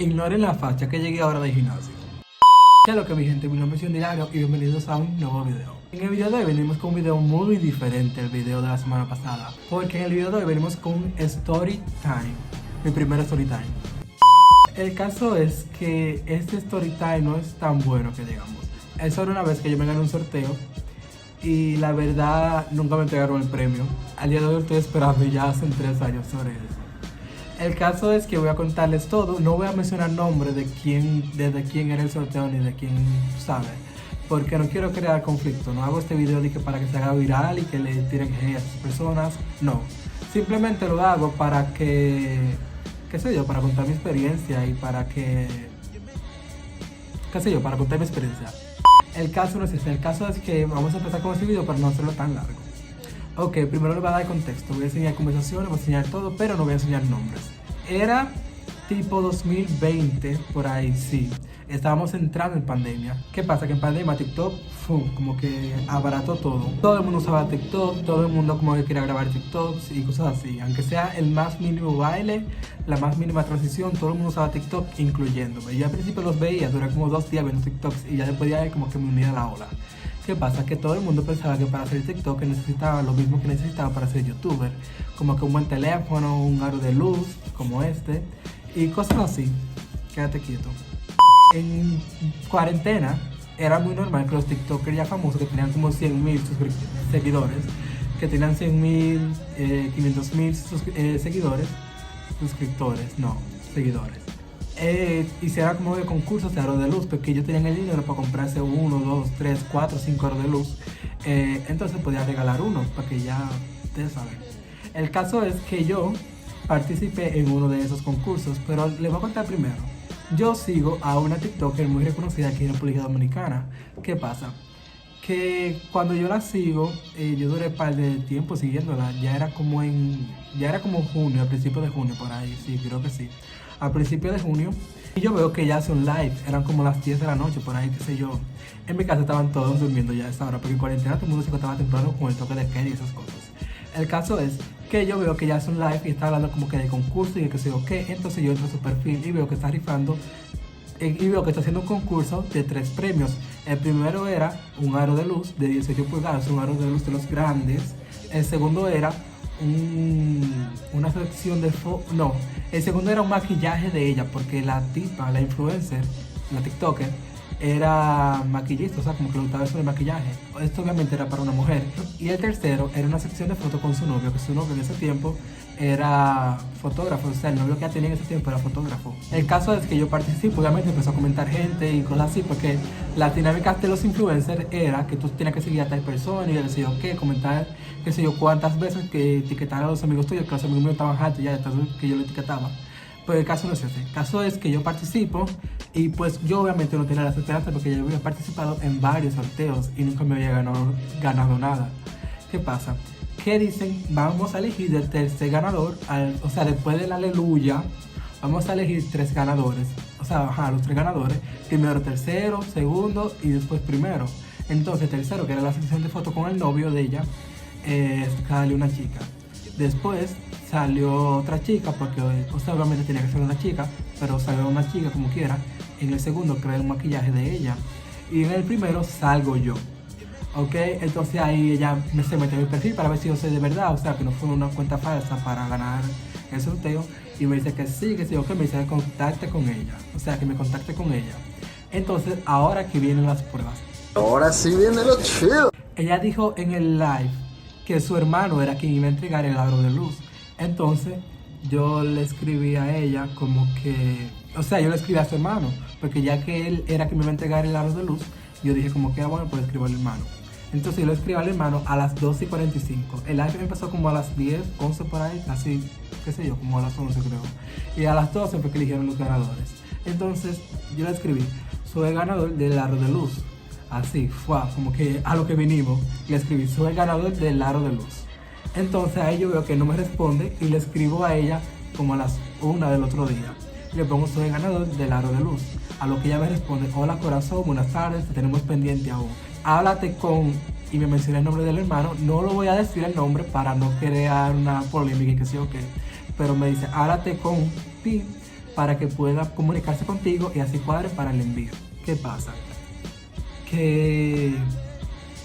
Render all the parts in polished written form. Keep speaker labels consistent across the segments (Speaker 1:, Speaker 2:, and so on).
Speaker 1: Ignoren la facha que llegué ahora del gimnasio. ¿Qué es lo que mi gente? Mi nombre es Diario y bienvenidos a un nuevo video. En el video de hoy venimos con un video muy diferente al video de la semana pasada, porque en el video de hoy venimos con un story time, mi primer story time. El caso es que este story time no es tan bueno que digamos. Es solo una vez que yo me gané un sorteo y la verdad nunca me entregaron el premio. Al día de hoy estoy esperando y ya hacen 3 años sobre eso. El caso es que voy a contarles todo, no voy a mencionar nombre de quién era el sorteo ni de quién sabe, porque no quiero crear conflicto. No hago este video para que se haga viral y que le tiren hate a esas personas, no. Simplemente lo hago para que, qué sé yo, para contar mi experiencia y para que, qué sé yo, para contar mi experiencia. El caso no es este, el caso es que vamos a empezar con este video para no hacerlo tan largo. Ok, primero les voy a dar contexto, voy a enseñar conversaciones, voy a enseñar todo, pero no voy a enseñar nombres. Era tipo 2020, por ahí, sí. Estábamos entrando en pandemia. ¿Qué pasa? Que en pandemia TikTok, como que abarató todo. Todo el mundo usaba TikTok, todo el mundo como que quería grabar TikToks y cosas así. Aunque sea el más mínimo baile, la más mínima transición, todo el mundo usaba TikTok, incluyéndome. Yo al principio los veía, duré como 2 días viendo TikToks y ya después de ahí como que me unía a la ola. ¿Qué pasa? Que todo el mundo pensaba que para hacer TikTok necesitaba lo mismo que necesitaba para ser youtuber, como que un buen teléfono, un aro de luz como este y cosas así. Quédate quieto. En cuarentena era muy normal que los TikTokers ya famosos que tenían como 100.000 seguidores, que tenían 100.000, 500.000 seguidores, seguidores. Hiciera como de concursos de aro de luz, porque ellos tenían el dinero para comprarse 1, 2, 3, 4, 5 aros de luz. Entonces podían regalar uno, para que ya ustedes saben. El caso es que yo participé en uno de esos concursos, pero les voy a contar primero. Yo sigo a una TikToker muy reconocida aquí en República Dominicana. ¿Qué pasa? Que cuando yo la sigo, yo duré un par de tiempo siguiéndola. Ya era como junio, a principios de junio por ahí, sí, creo que sí. A principios de junio, y yo veo que ya hace un live, eran como las 10 de la noche, por ahí, qué sé yo. En mi casa estaban todos durmiendo ya a esa hora, porque en cuarentena todo el mundo se acostaba temprano con el toque de queda y esas cosas. El caso es que yo veo que ya hace un live y está hablando como que de concurso y de qué sé yo qué, entonces yo entro a su perfil y veo que está rifando, y veo que está haciendo un concurso de 3 premios. El primero era un aro de luz de 18 pulgadas, un aro de luz de los grandes. El segundo era una sección de el segundo era un maquillaje de ella, porque la tipa, la influencer, la TikToker, era maquillista, o sea, como que le gustaba eso de maquillaje. Esto obviamente era para una mujer. Y el tercero era una sección de fotos con su novio, que su novio en ese tiempo era fotógrafo, o sea, el novio que ella tenía en ese tiempo era fotógrafo. El caso es que yo participo, obviamente empezó a comentar gente y cosas así, porque la dinámica de los influencers era que tú tenías que seguir a tal persona y yo decía, ok, comentar, qué sé yo, cuántas veces que etiquetar a los amigos tuyos, que los amigos míos estaban hartos ya de tanto que yo lo etiquetaba. Pero el caso no es ese. El caso es que yo participo y pues yo obviamente no tenía las esperanzas porque yo había participado en varios sorteos y nunca me había ganado nada. ¿Qué pasa? Que dicen, vamos a elegir del tercer ganador, o sea, después del aleluya, vamos a elegir 3 ganadores. O sea, los 3 ganadores, primero, tercero, segundo y después primero. Entonces, tercero, que era la sección de fotos con el novio de ella, salió una chica. Después salió otra chica, porque o sea, obviamente tenía que ser una chica, pero salió una chica como quiera. En el segundo creé un maquillaje de ella. Y en el primero salgo yo. Ok, entonces ahí ella se metió en mi perfil para ver si yo soy de verdad, o sea, que no fue una cuenta falsa para ganar el sorteo. Y me dice que sí, que me dice que contacte con ella, o sea, que me contacte con ella. Entonces, ahora que vienen las pruebas.
Speaker 2: Ahora sí viene lo chido.
Speaker 1: Ella dijo en el live que su hermano era quien iba a entregar el aro de luz. Entonces, yo le escribí a ella como que, o sea, yo le escribí a su hermano, porque ya que él era quien me iba a entregar el aro de luz, yo dije como que, bueno, pues escribo al hermano. Entonces yo lo escribí al hermano a las 12:45. El live empezó como a las 10, 11 por ahí, casi, qué sé yo, como a las 11 creo. Y a las 12 fue que eligieron los ganadores. Entonces yo le escribí, soy el ganador del aro de luz. Así, fue como que a lo que vinimos. Le escribí, soy el ganador del aro de luz. Entonces ahí yo veo que no me responde y le escribo a ella como a las 1 del otro día. Y le pongo, soy el ganador del aro de luz. A lo que ella me responde, hola corazón, buenas tardes, te tenemos pendiente aún. Háblate con, y me menciona el nombre del hermano, no lo voy a decir el nombre para no crear una polémica y que sí o qué, pero me dice, háblate con Pi para que pueda comunicarse contigo y así cuadren para el envío. ¿Qué pasa? Que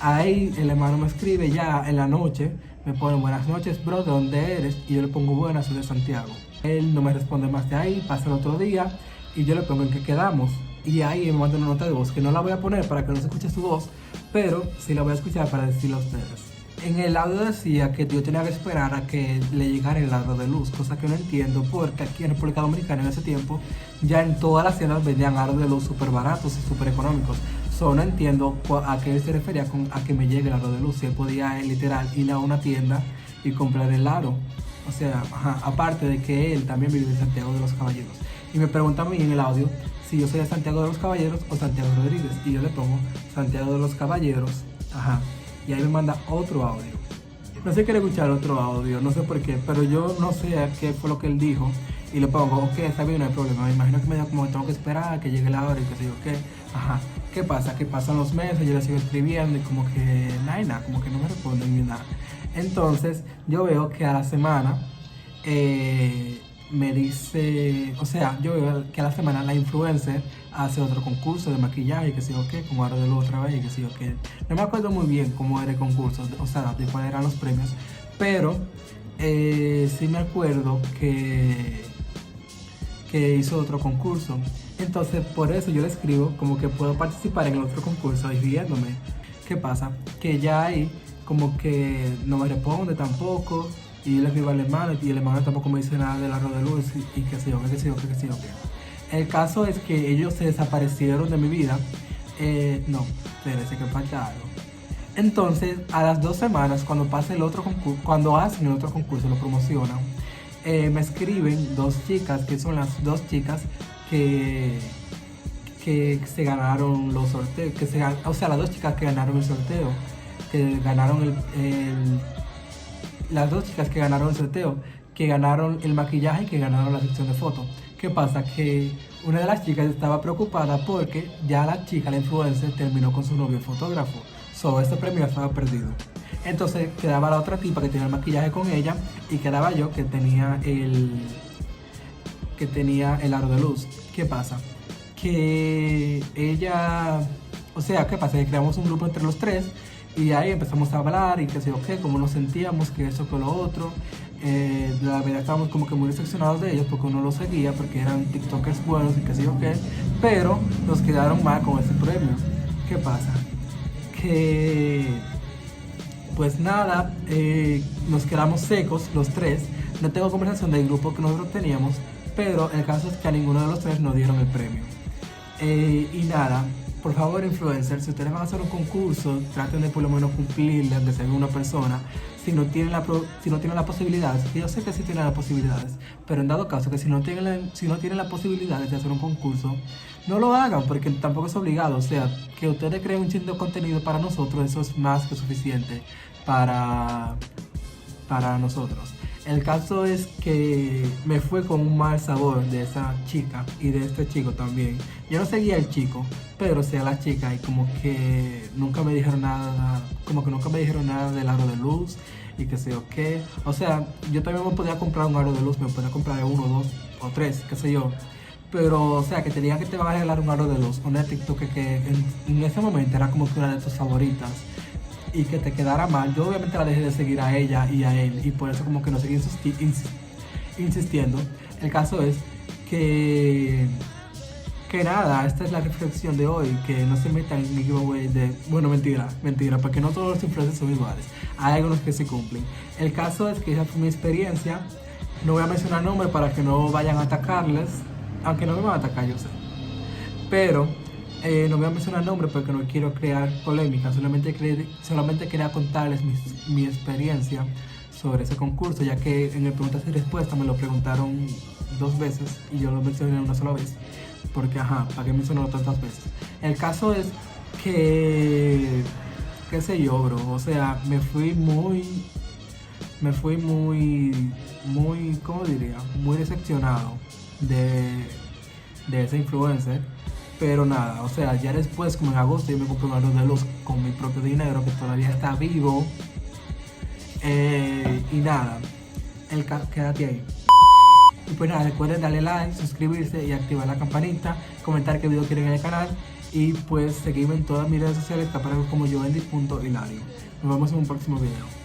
Speaker 1: ahí el hermano me escribe ya en la noche, me pone buenas noches bro, ¿de dónde eres? Y yo le pongo buenas, soy de Santiago. Él no me responde más de ahí, pasa el otro día y yo le pongo en qué quedamos. Y ahí me manda una nota de voz que no la voy a poner para que no se escuche su voz, pero sí la voy a escuchar para decirlo a ustedes. En el audio decía que yo tenía que esperar a que le llegara el aro de luz, cosa que no entiendo porque aquí en República Dominicana en ese tiempo ya en todas las tiendas vendían aros de luz súper baratos y súper económicos. So, no entiendo a qué se refería con a que me llegue el aro de luz. Si él podía literal ir a una tienda y comprar el aro. O sea, aparte de que él también vive en Santiago de los Caballeros. Y me pregunta a mí en el audio si yo soy de Santiago de los Caballeros o Santiago Rodríguez. Y yo le pongo Santiago de los Caballeros. Y ahí me manda otro audio. No sé, quiere escuchar otro audio, no sé por qué, pero yo no sé qué fue lo que él dijo. Y le pongo, ok, está bien, no hay problema. Me imagino que me dijo como tengo que esperar a que llegue la hora y qué sé yo qué. ¿Qué pasa? Que pasan los meses, yo le sigo escribiendo y como que nada, como que no me responden ni nada. Entonces yo veo que a la semana me dice, o sea, yo veo que a la semana la influencer hace otro concurso de maquillaje y que sé yo qué, como aro de luz otra vez y que sé yo qué. No me acuerdo muy bien cómo era el concurso, o sea, de cuáles eran los premios, pero sí me acuerdo que hizo otro concurso. Entonces por eso yo le escribo como que puedo participar en el otro concurso y riéndome. ¿Qué pasa? Que ya ahí como que no me responde tampoco y yo le escribo al hermano y el hermano tampoco me dice nada del aro de luz y qué sé yo, qué sé yo, qué sé yo, qué. El caso es que ellos se desaparecieron de mi vida. No, parece que falta algo. Entonces a las 2 semanas cuando pasa el otro concurso, cuando hacen el otro concurso, lo promocionan, me escriben 2 chicas, que son las 2 chicas que se ganaron los sorteos, o sea, las 2 chicas que ganaron el sorteo, que ganaron las 2 chicas que ganaron el sorteo, que ganaron el maquillaje y que ganaron la sección de fotos. ¿Qué pasa? Que una de las chicas estaba preocupada porque ya la chica, la influencer, terminó con su novio el fotógrafo. Este premio estaba perdido. Entonces quedaba la otra tipa que tenía el maquillaje con ella y quedaba yo que tenía el aro de luz. ¿Qué pasa? Que ella, o sea, ¿qué pasa? Que creamos un grupo entre los 3 y ahí empezamos a hablar y qué sé yo qué, cómo nos sentíamos, que eso, que lo otro. La verdad estábamos como que muy decepcionados de ellos porque uno los seguía, porque eran tiktokers buenos y qué sé yo qué, pero nos quedaron mal con ese premio. ¿Qué pasa? Que pues nada, nos quedamos secos los 3. No tengo conversación del grupo que nosotros teníamos, pero el caso es que a ninguno de los 3 nos dieron el premio. Y nada, por favor influencers, si ustedes van a hacer un concurso, traten de por lo menos cumplirle, aunque sea una persona. Si no tienen las posibilidades, que yo sé que sí tienen las posibilidades, pero en dado caso que si no tienen las posibilidades de hacer un concurso, no lo hagan porque tampoco es obligado. O sea, que ustedes creen un chingo de contenido para nosotros, eso es más que suficiente para nosotros. El caso es que me fue con un mal sabor de esa chica y de este chico también. Yo no seguía al chico, pero sí a la chica y como que nunca me dijeron nada, del aro de luz y que sé yo qué. O sea, yo también me podía comprar un aro de luz, me podía comprar 1, 2 o 3, qué sé yo. Pero, o sea, que te digan que te van a regalar un aro de luz, una TikTok que en ese momento era como que una de tus favoritas y que te quedara mal. Yo obviamente la dejé de seguir a ella y a él y por eso como que no seguí insistiendo. El caso es que nada, esta es la reflexión de hoy, que no se metan en mi giveaway de, bueno, mentira, porque no todos los influencers son iguales, hay algunos que se cumplen. El caso es que esa fue mi experiencia, no voy a mencionar nombres para que no vayan a atacarles, aunque no me van a atacar, yo sé, pero no voy a mencionar nombres porque no quiero crear polémica, solamente quería contarles mi experiencia sobre ese concurso, ya que en el preguntas y respuestas me lo preguntaron 2 veces y yo lo mencioné una sola vez, porque ¿para qué mencionarlo tantas veces? El caso es que, qué sé yo, bro, o sea, me fui muy, ¿cómo diría? Muy decepcionado de ese influencer. Pero nada, o sea, ya después, como en agosto, yo me compré un aro de luz con mi propio dinero, que todavía está vivo. Y nada, quédate ahí. Y pues nada, recuerden darle like, suscribirse y activar la campanita, comentar qué video quieren en el canal y pues seguirme en todas mis redes sociales, taparme como Jovendy.hilario. Nos vemos en un próximo video.